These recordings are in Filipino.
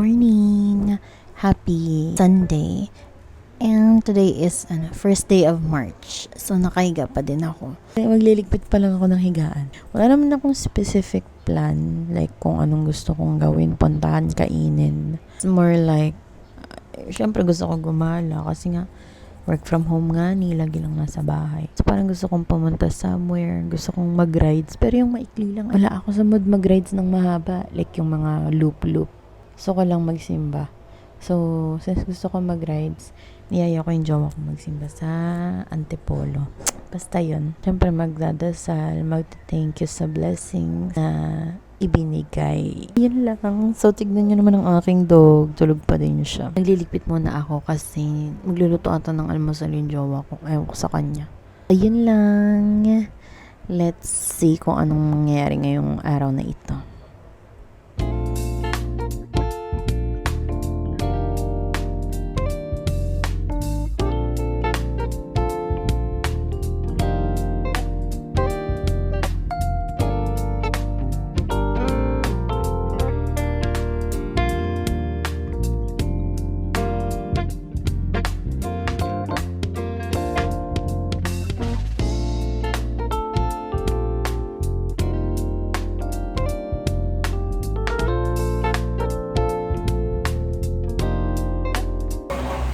morning! Happy Sunday! And today is first day of March. So nakahiga pa din ako. Magliligpit pa lang ako ng higaan. Wala naman akong specific plan. Like kung anong gusto kong gawin, puntahan, kainin. It's more like, syempre gusto ko gumala kasi nga work from home nga ni, lagi lang nasa bahay. So parang gusto kong pumunta somewhere, gusto kong mag-rides, pero yung maikli lang. Wala ako sa mood mag-rides ng mahaba, like yung mga loop-loop. Gusto ko lang magsimba. So, since gusto ko mag-rides, niyaya ko yung jowa ko magsimba sa Antipolo. Basta yun. Siyempre magdadasal, mag-thank you sa blessing na ibinigay. Yun lang. So, tignan nyo naman ang aking dog. Tulog pa din siya. Nagliligpit muna ako kasi magluluto ata ng almusal yung jowa ko. Ayaw ko sa kanya. Ayun lang. Let's see kung anong mangyayari ngayong araw na ito.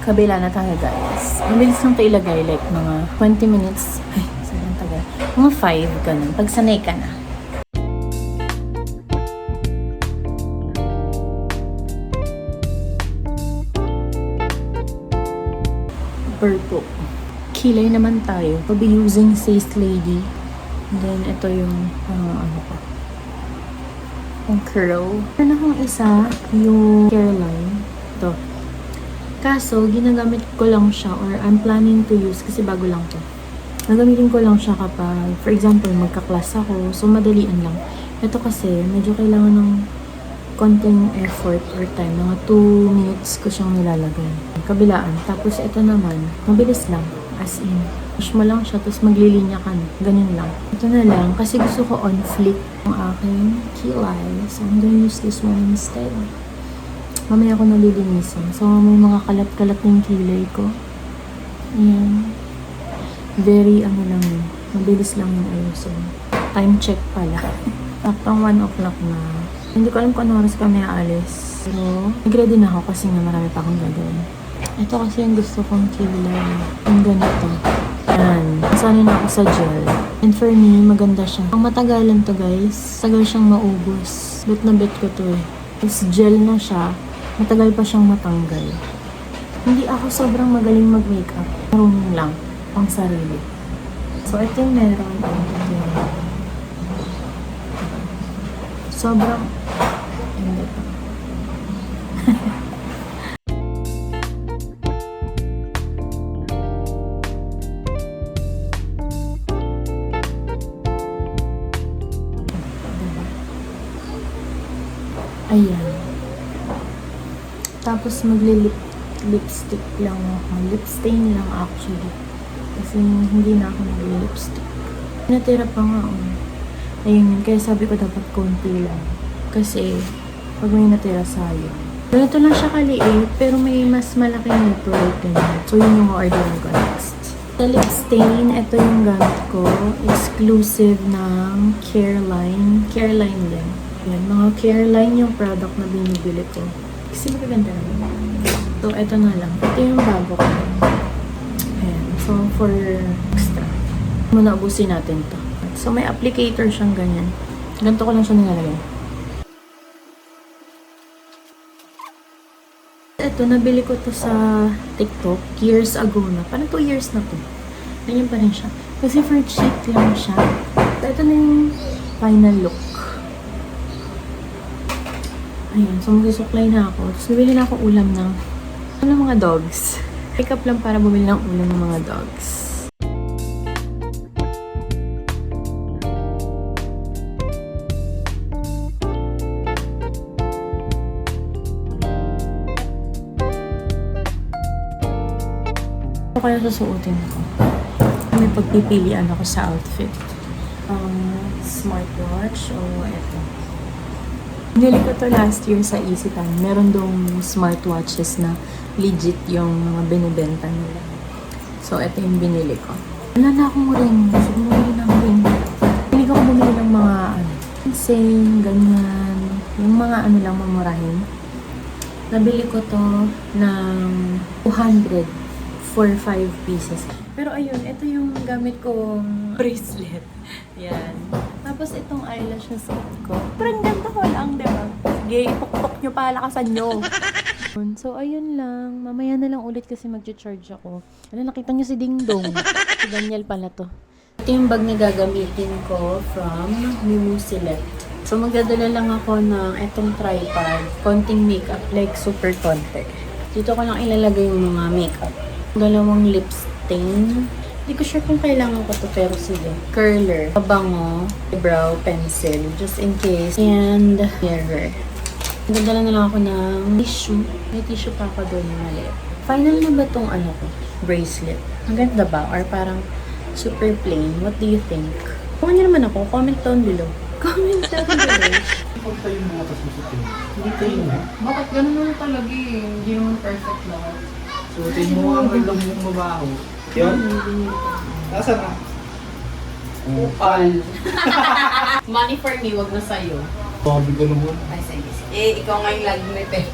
Kabila na tayo guys. Mabilis lang ito ilagay, like mga 20 minutes. Ay, sobrang tagal. Mga 5, ganun. Pag sanay ka na. Purple. Kilay naman tayo. We'll be using Says Lady. And then, ito yung, ano pa. Yung curl. Meron akong isa, yung Caroline. Ito. Kaso, ginagamit ko lang siya or I'm planning to use kasi bago lang to. Nagamitin ko lang siya kapag, for example, magka-class ako. So, madalian lang. Ito kasi, medyo kailangan ng konting effort or time. Mga 2 minutes ko siyang nilalagay. Kabilaan. Tapos, ito naman, mabilis lang. As in, push mo lang siya, tapos maglilinya ka na. Ganun lang. Ito na lang, kasi gusto ko on flick ang aking kilay. So, I'm gonna use this one instead. Mamaya ako nalilinisan. So, may mga kalat-kalat yung kilay ko. Ayan. Very, lang yun. Mabilis lang yung ayusin. Time check pala. Taktang 1 o'clock na. Hindi ko alam kung ano oras kami aalis. Pero, nag-ready na ako kasi nga marami pa akong gagawin. Ito kasi yung gusto kong kilay. Yung ganito. Ayan. Sanay na ako sa gel. And for me, maganda siya. Ang matagalan to guys. Tagal siyang maubos. Bet na bet ko to eh. Tapos gel na siya. Matagal pa siyang matanggal. Hindi ako sobrang magaling mag-makeup. Marunong lang. Pang sarili. So, ito yung meron. Sobrang... Hindi pa. Ayan. Tapos lipstick lang ako. Lip stain lang actually. Kasi hindi na ako nag-lipstick. Natira pa nga ako. Ayun yun. Kaya sabi ko dapat konti lang. Kasi pag may natira sayo. Ganito lang siya kaliit. Pero may mas malaki nito. Like ganyan. So yun yung orderin ko next. Sa lip stain, ito yung gamit ko. Exclusive ng Careline. Careline din. Yan. Mga Careline yung product na binibili ko. Kasi magaganda naman. So, ito na lang. Ito yung bago ko. Ayan. So, for extra. Muna ubusin natin to. So, may applicator siyang ganyan. Ganito ko lang siya nilalagay. Ito, nabili ko to sa TikTok years ago na. Parang 2 years na to. Ganyan pa rin siya. Kasi for cheap lang siya. So, ito na yung final look. Ayun, so magsusuklay na ako. Tapos bumili na ako ulam ng mga dogs. Pick up lang para bumili ng ulam ng mga dogs. Ito kaya susuotin ko. May pagpipilian ako sa outfit. Smartwatch o ito. Binili ko to last year sa Easytime. Meron dong smartwatches na legit yung mga binibenta nila. So, ito yung binili ko. Wala na akong ring. Gusto ko bumili ng ring. Hindi ko bumili ng mga sing, ganyan. Yung mga lang mamurahin. Nabili ko to ng 200 for 5 pieces. Pero ayun, ito yung gamit kong bracelet. Yan. Tapos itong eyelashes ko. Parang ganda ko lang, diba? Sige, ipukpok nyo, palakasan nyo. So, ayun lang. Mamaya na lang ulit kasi mag-charge ako. Ano, nakita nyo si Ding Dong. Si Daniel pala to. Ito yung bag na gagamitin ko from Mimu Select. So, magdadala lang ako ng itong tripod. Konting makeup, like super konti. Dito ko lang ilalagay yung mga makeup. Dalawang lip stain. Hindi ko sure kung kailangan ko to, pero sige. Curler, pabango, brow pencil, just in case. And mirror. Magdadala na lang ako ng tissue. May tissue pa ako doon na maliit. Final na ba tong bracelet? Ang ganda ba? Or parang super plain? What do you think? Kung nyo naman ako, comment down below. Comment down below. Ikaw tayo yung mga pasusutin. Hindi tayo na. Bakit ganun naman talaga eh? Hindi naman perfect lahat. Suotin mo ang lang yung mabaho. Yun? Nasaan na? Upal. Money for me, wag na sa'yo. Sabi ka naman. Ay, sige. Eh, ikaw nga yung lagi may pera.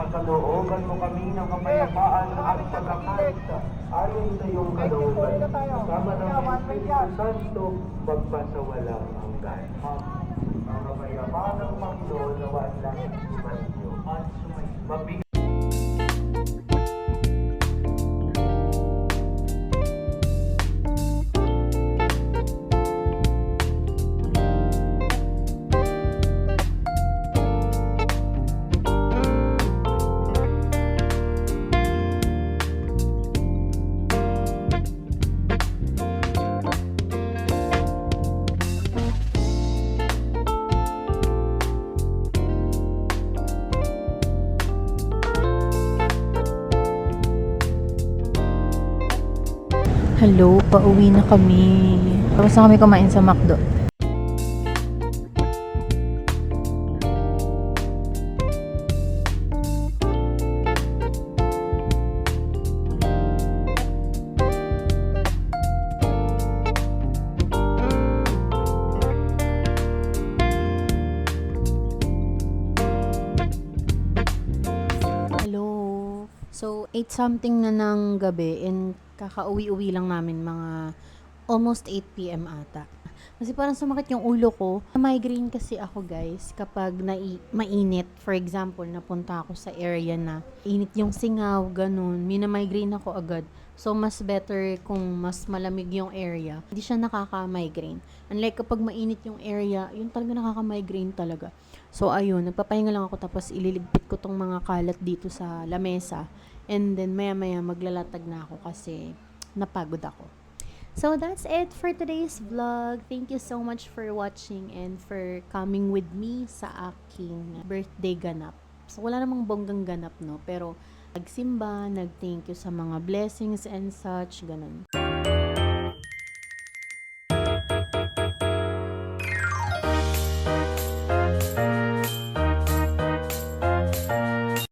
Pagkalooban mo kami ng kapayapaan at pagkakaisa ayon sa iyong kalooban. Kasama ng Espiritu Santo, magpasawalang hanggan. Ang kapayapaan ng Panginoon nawa lang sumainyo at sumainyo. Hello, pauwi na kami. Tapos na kami kumain sa McDo. Hello. So, 8 something na ng gabi and kakauwi-uwi lang namin mga almost 8 p.m. ata. Kasi parang sumakit yung ulo ko. Migraine kasi ako guys kapag mainit. For example, napunta ako sa area na init yung singaw, ganun. Mina-migraine ako agad. So, mas better kung mas malamig yung area. Hindi siya nakaka-migraine. Unlike kapag mainit yung area, yun talaga nakaka-migraine talaga. So, ayun. Nagpapahinga lang ako tapos ililigpit ko tong mga kalat dito sa lamesa. And then, maya-maya maglalatag na ako kasi napagod ako. So, that's it for today's vlog. Thank you so much for watching and for coming with me sa aking birthday ganap. So, wala namang bonggang ganap, no? Pero, nagsimba, nag-thank you sa mga blessings and such, ganun.